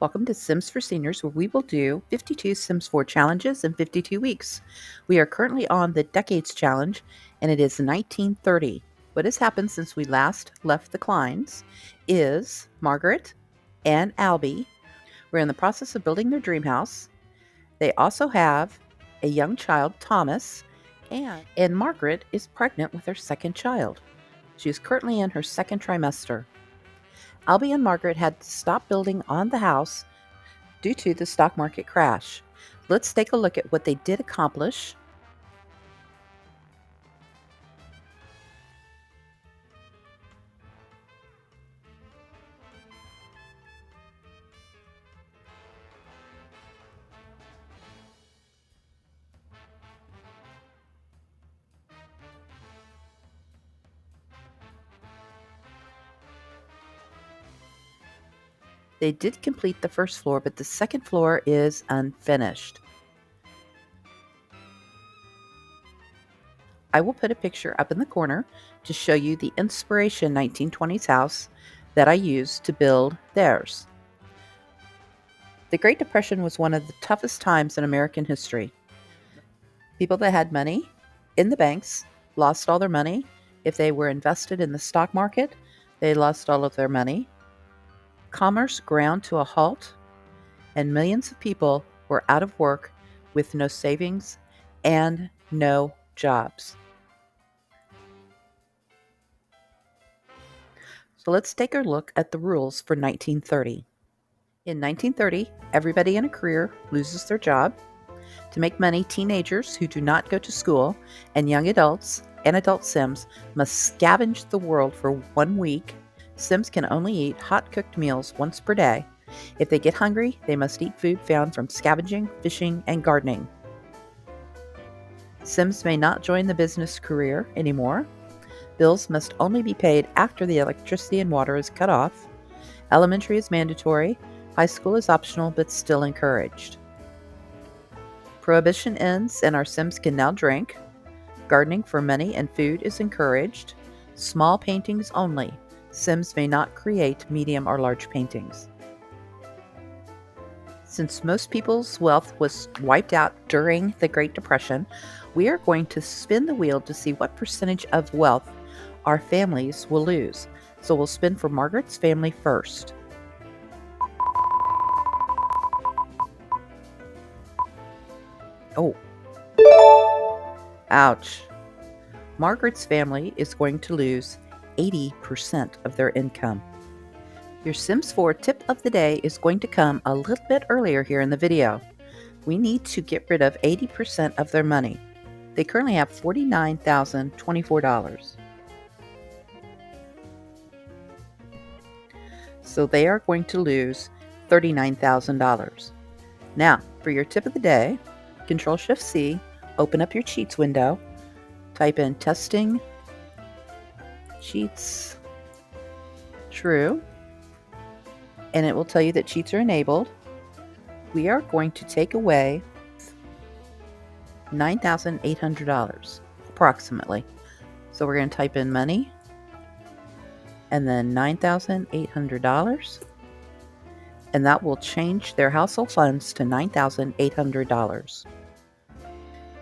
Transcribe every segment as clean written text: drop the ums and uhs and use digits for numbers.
Welcome to Sims for Seniors, where we will do 52 Sims 4 challenges in 52 weeks. We are currently on the Decades Challenge, and it is 1930. What has happened since we last left the Kleins is Margaret and Albie were in the process of building their dream house. They also have a young child, Thomas, and Margaret is pregnant with her second child. She is currently in her second trimester. Albie and Margaret had to stop building on the house due to the stock market crash. Let's take a look at what they did accomplish. They did complete the first floor, but the second floor is unfinished. I will put a picture up in the corner to show you the inspiration 1920s house that I used to build theirs. The Great Depression was one of the toughest times in American history. People that had money in the banks lost all their money. If they were invested in the stock market, they lost all of their money. Commerce ground to a halt, and millions of people were out of work with no savings and no jobs. So let's take a look at the rules for 1930. In 1930, everybody in a career loses their job. To make money, teenagers who do not go to school and young adults and adult Sims must scavenge the world for 1 week. Sims can only eat hot-cooked meals once per day. If they get hungry, they must eat food found from scavenging, fishing, and gardening. Sims may not join the business career anymore. Bills must only be paid after the electricity and water is cut off. Elementary is mandatory. High school is optional but still encouraged. Prohibition ends and our Sims can now drink. Gardening for money and food is encouraged. Small paintings only. Sims may not create medium or large paintings. Since most people's wealth was wiped out during the Great Depression, we are going to spin the wheel to see what percentage of wealth our families will lose. So we'll spin for Margaret's family first. Oh, ouch. Margaret's family is going to lose 80% of their income. Your Sims 4 tip of the day is going to come a little bit earlier here in the video. We need to get rid of 80% of their money. They currently have $49,024. So they are going to lose $39,000. Now, for your tip of the day, Control-Shift-C, open up your cheats window, type in testing, cheats, true, and it will tell you that cheats are enabled. We are going to take away $9,800 approximately. So we're going to type in money and then $9,800, and that will change their household funds to $9,800.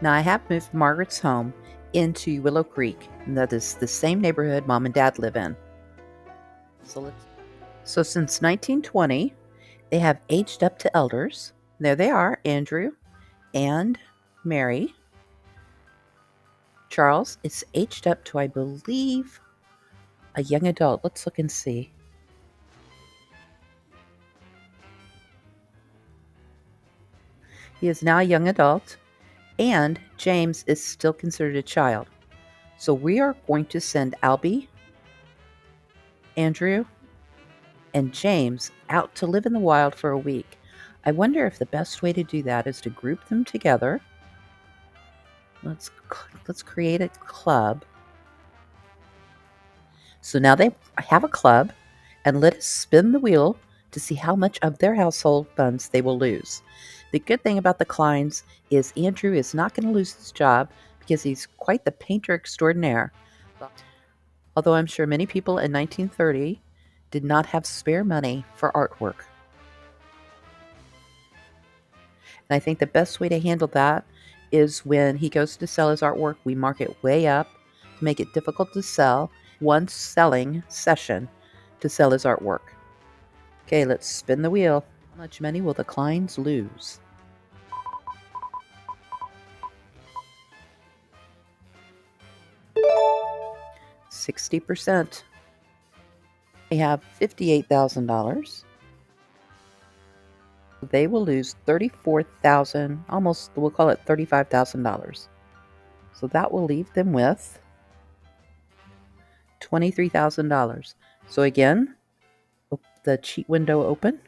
Now I have moved Margaret's home into Willow Creek, and that is the same neighborhood Mom and Dad live in. So since 1920, they have aged up to elders. There they are, Andrew and Mary. Charles is aged up to, I believe, a young adult. Let's look and see. He is now a young adult, and James is still considered a child. So we are going to send Albie, Andrew, and James out to live in the wild for a week. I wonder if the best way to do that is to group them together. Let's create a club. So now they have a club, and let us spin the wheel to see how much of their household funds they will lose. The good thing about the Kleins is Andrew is not going to lose his job because he's quite the painter extraordinaire. Although I'm sure many people in 1930 did not have spare money for artwork. And I think the best way to handle that is when he goes to sell his artwork, we mark it way up to make it difficult to sell. One selling session to sell his artwork. Okay, let's spin the wheel. How much money will the Kleins lose? $60%. They have $58,000. They will lose $34,000, almost, we'll call it $35,000. So that will leave them with $23,000. So again, the cheat window open.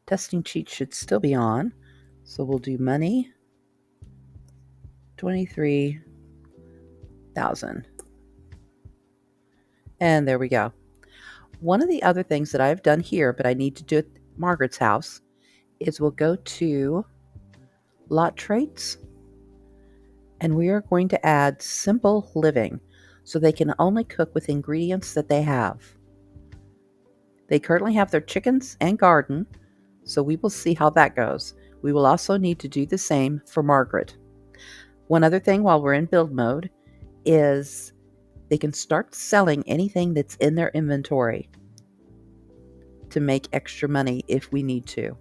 Testing cheat should still be on. So we'll do money, 23,000. And there we go. One of the other things that I've done here, but I need to do at Margaret's house, is we'll go to lot traits, and we are going to add simple living, so they can only cook with ingredients that they have. They currently have their chickens and garden, so we will see how that goes. We will also need to do the same for Margaret. One other thing while we're in build mode is they can start selling anything that's in their inventory to make extra money if we need to.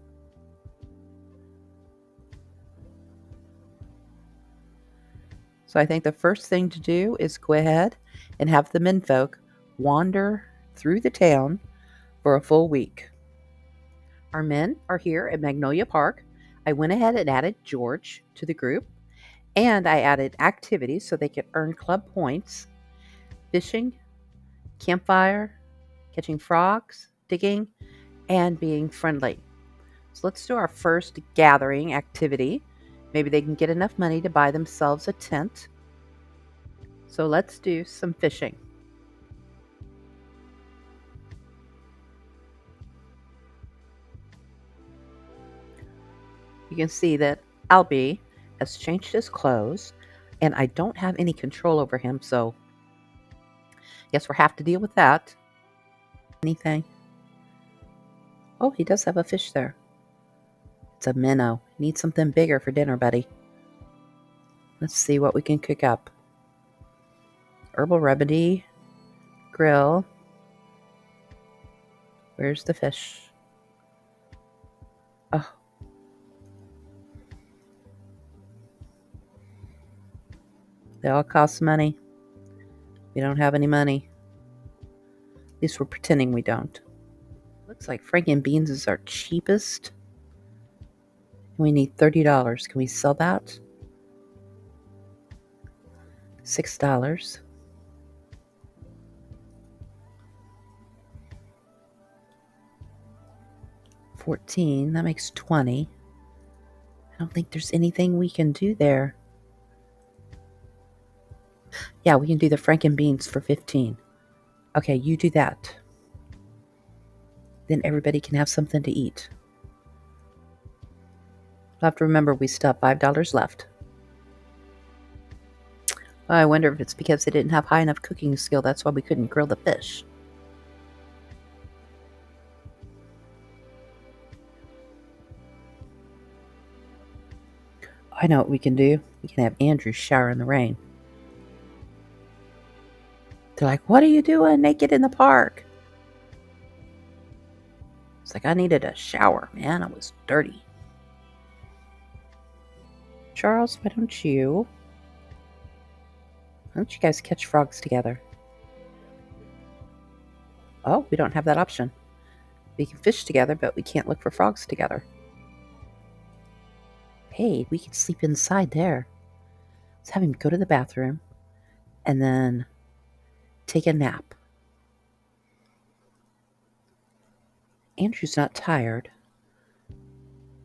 So I think the first thing to do is go ahead and have the menfolk wander through the town for a full week. Our men are here at Magnolia Park. I went ahead and added George to the group, and I added activities so they could earn club points: fishing, campfire, catching frogs, digging, and being friendly. So let's do our first gathering activity. Maybe they can get enough money to buy themselves a tent. So let's do some fishing. You can see that Albie has changed his clothes, and I don't have any control over him, so guess we'll have to deal with that. Anything? Oh, he does have a fish there. It's a minnow. Need something bigger for dinner, buddy. Let's see what we can cook up. Herbal remedy, grill. Where's the fish? Oh. They all cost money. We don't have any money. At least we're pretending we don't. Looks like Franken beans is our cheapest. We need $30. Can we sell that? $6. $14. That makes $20. I don't think there's anything we can do there. Yeah, we can do the Franken beans for $15. Okay, you do that. Then everybody can have something to eat. We'll have to remember we still have $5 left. Well, I wonder if it's because they didn't have high enough cooking skill. That's why we couldn't grill the fish. I know what we can do. We can have Andrew shower in the rain. They're like, what are you doing naked in the park? It's like, I needed a shower, man. I was dirty. Charles, why don't you guys catch frogs together? Oh, we don't have that option. We can fish together, but we can't look for frogs together. Hey, we could sleep inside there. Let's have him go to the bathroom and then take a nap. Andrew's not tired,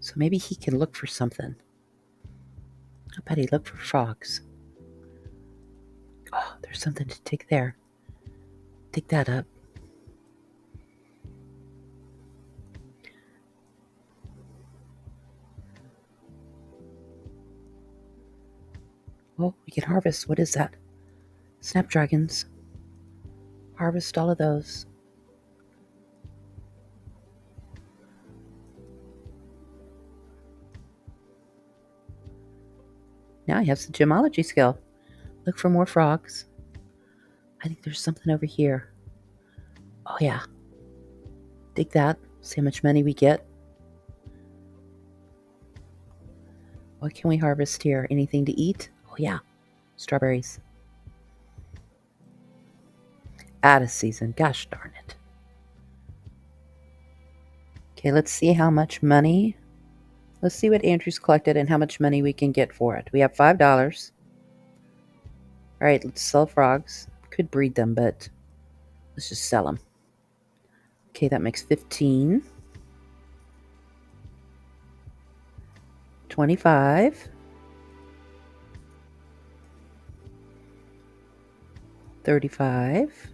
so maybe he can look for something. How about he look for frogs? Oh, there's something to take there. Dig that up. Oh, we can harvest. What is that? Snapdragons. Harvest all of those. Now he has the gemology skill. Look for more frogs. I think there's something over here. Oh, yeah. Dig that. See how much money we get. What can we harvest here? Anything to eat? Oh, yeah. Strawberries. Out of season. Gosh darn it. Okay, let's see how much money. Let's see what Andrew's collected and how much money we can get for it. We have $5. All right, let's sell frogs. Could breed them, but let's just sell them. Okay, that makes 15. 25. 35.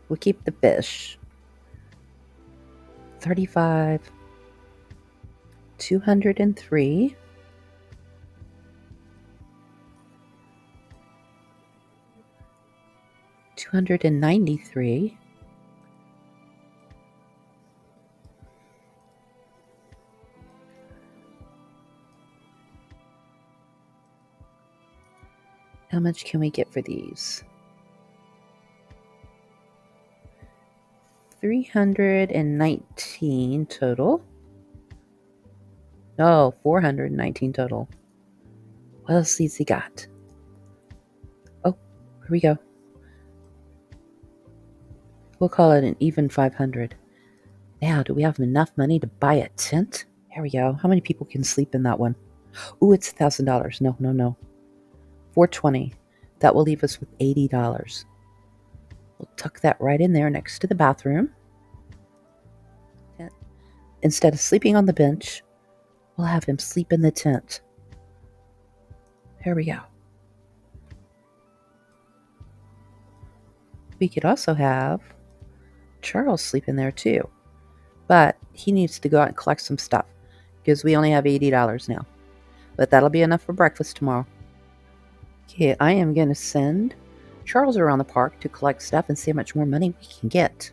We'll keep the fish. 35. 203. 293. How much can we get for these? 319 total. No, 419 total. What else has he got? Oh, here we go. We'll call it an even 500. Now, do we have enough money to buy a tent? There we go. How many people can sleep in that one? Ooh, it's $1,000. No. 420. That will leave us with $80. We'll tuck that right in there next to the bathroom. Instead of sleeping on the bench, we'll have him sleep in the tent. There we go. We could also have Charles sleep in there too. But he needs to go out and collect some stuff because we only have $80 now. But that'll be enough for breakfast tomorrow. Okay, I am going to send Charles around the park to collect stuff and see how much more money we can get.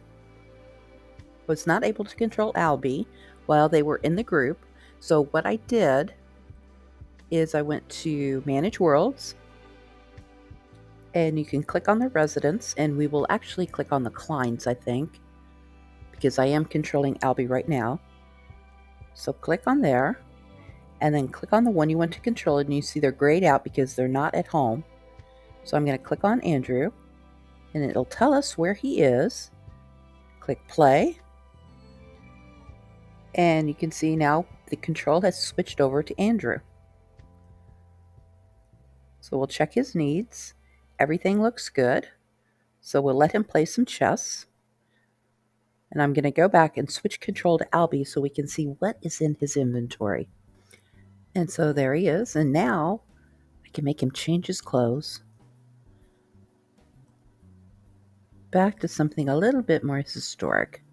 Was not able to control Albie while they were in the group. So what I did is I went to Manage Worlds, and you can click on the residents, and we will actually click on the Kleins, I think, because I am controlling Albie right now. So click on there, and then click on the one you want to control, and you see they're grayed out because they're not at home. So I'm going to click on Andrew, and it'll tell us where he is. Click play, and you can see now the control has switched over to Andrew. So we'll check his needs. Everything looks good. So we'll let him play some chess. And I'm going to go back and switch control to Albie so we can see what is in his inventory. And so there he is. And now I can make him change his clothes back to something a little bit more historic.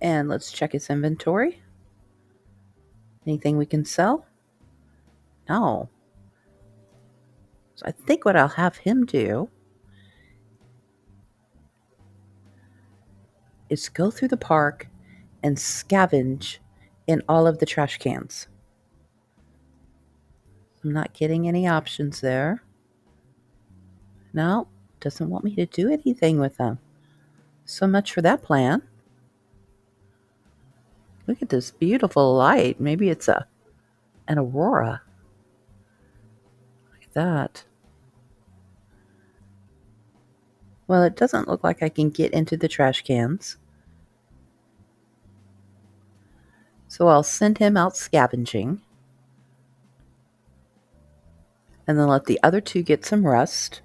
And let's check his inventory. Anything we can sell? No. So I think what I'll have him do is go through the park and scavenge in all of the trash cans. I'm not getting any options there. No, doesn't want me to do anything with them. So much for that plan. Look at this beautiful light. Maybe it's an aurora. Look at that. Well, it doesn't look like I can get into the trash cans. So I'll send him out scavenging. And then let the other two get some rest.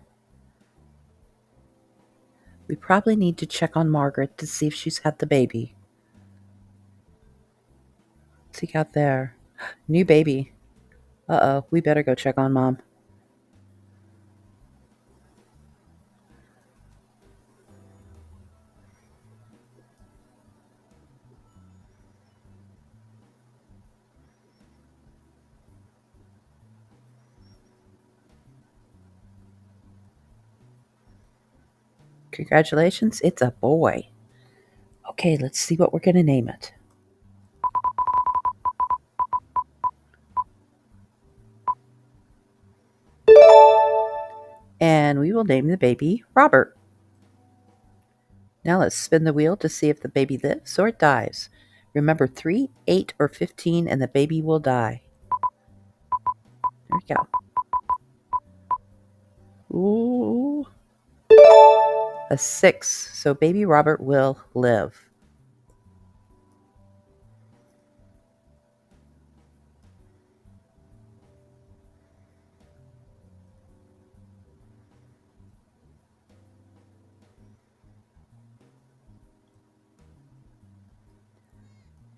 We probably need to check on Margaret to see if she's had the baby. What's he got there? New baby. Uh-oh, we better go check on Mom. Congratulations, it's a boy. Okay, let's see what we're going to name it. And we will name the baby Robert. Now let's spin the wheel to see if the baby lives or it dies. Remember 3, 8, or 15, and the baby will die. There we go. Ooh, a 6. So baby Robert will live.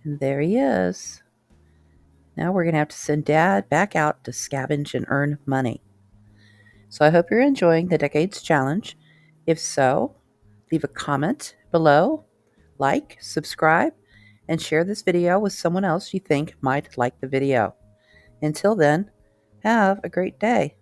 And there he is. Now we're going to have to send Dad back out to scavenge and earn money. So I hope you're enjoying the Decades Challenge. If so, leave a comment below, like, subscribe, and share this video with someone else you think might like the video. Until then, have a great day.